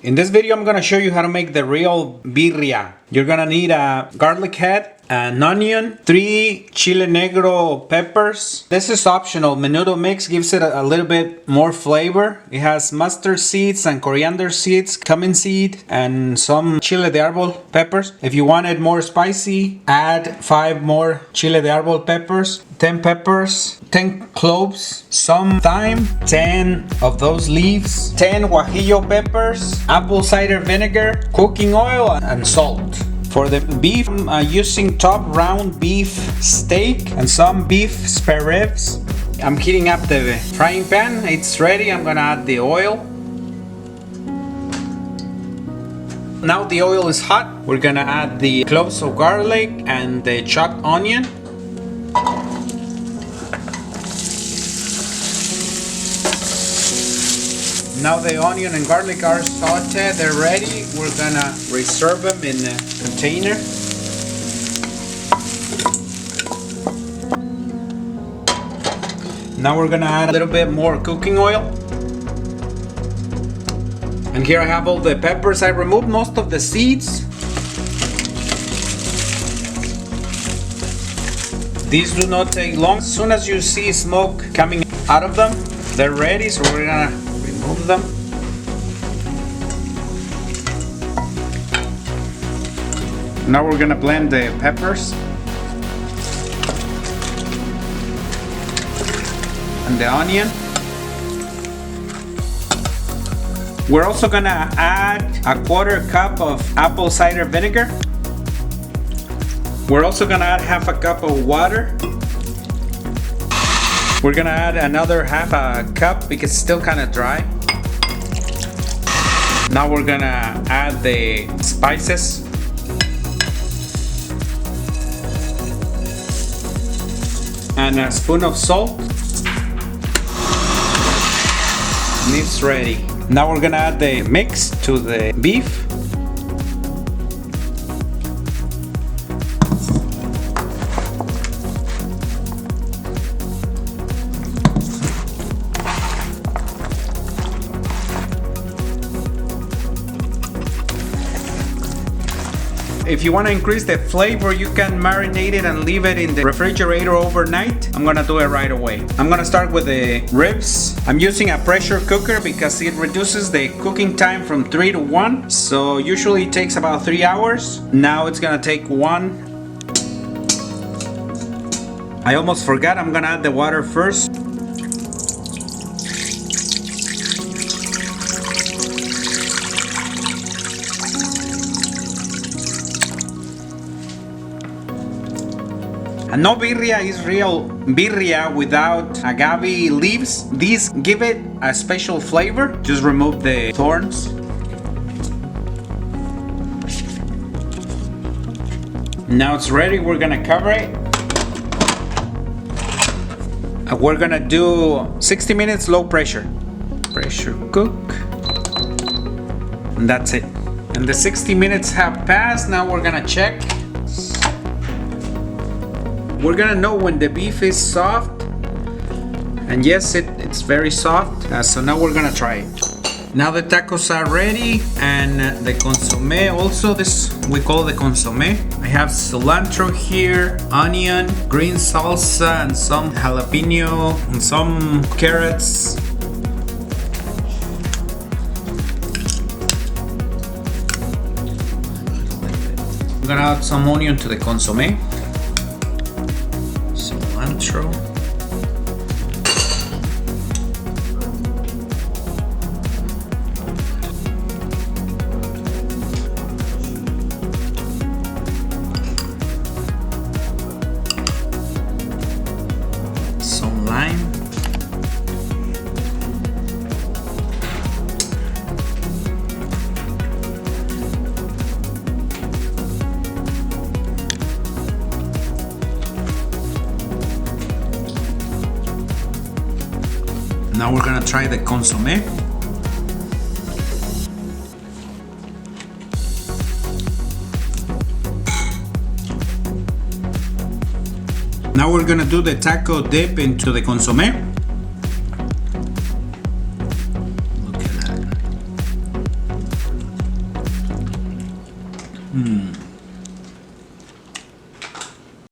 In this video, I'm gonna show you how to make the real birria. You're gonna need a garlic head, an onion, 3 chile negro peppers. This is optional. Menudo mix gives it a little bit more flavor. It has mustard seeds and coriander seeds, cumin seed, and some chile de árbol peppers. If you want it more spicy, add 5 more chile de árbol peppers, 10 peppers, 10 cloves, some thyme, 10 of those leaves, 10 guajillo peppers, apple cider vinegar, cooking oil, and salt. For the beef, I'm using top round beef steak and some beef spare ribs. I'm heating up the frying pan. It's ready. I'm gonna add the oil. Now the oil is hot. We're gonna add the cloves of garlic and the chopped onion. Now the onion and garlic are sauteed, they're ready. We're gonna reserve them in a container. Now we're gonna add a little bit more cooking oil. And here I have all the peppers. I removed most of the seeds. These do not take long. As soon as you see smoke coming out of them, they're ready, so we're gonna remove them. Now we're gonna blend the peppers and the onion. We're also gonna add a 1/4 cup of apple cider vinegar. We're also gonna add 1/2 cup of water. We're gonna add another 1/2 cup because it's still kind of dry. Now we're gonna add the spices. And a spoon of salt. And it's ready. Now we're gonna add the mix to the beef. If you want to increase the flavor, you can marinate it and leave it in the refrigerator overnight. I'm gonna do it right away. I'm gonna start with the ribs. I'm using a pressure cooker because it reduces the cooking time from 3 to 1. So usually it takes about 3 hours. Now it's gonna take 1. I almost forgot, I'm gonna add the water first. And no birria is real birria without agave leaves. These give it a special flavor. Just remove the thorns. Now it's ready. We're gonna cover it. We're gonna do 60 minutes low pressure. Pressure cook. And that's it. And the 60 minutes have passed. Now we're gonna check. We're gonna know when the beef is soft, and yes, it's very soft. So now we're gonna try it. Now the tacos are ready, and the consomme also. This we call the consomme. I have cilantro here, onion, green salsa, and some jalapeno, and some carrots. I'm gonna add some onion to the consomme. Cilantro. Some lime. Now we're gonna try the consomme. Now we're gonna do the taco dip into the consomme. Look at that.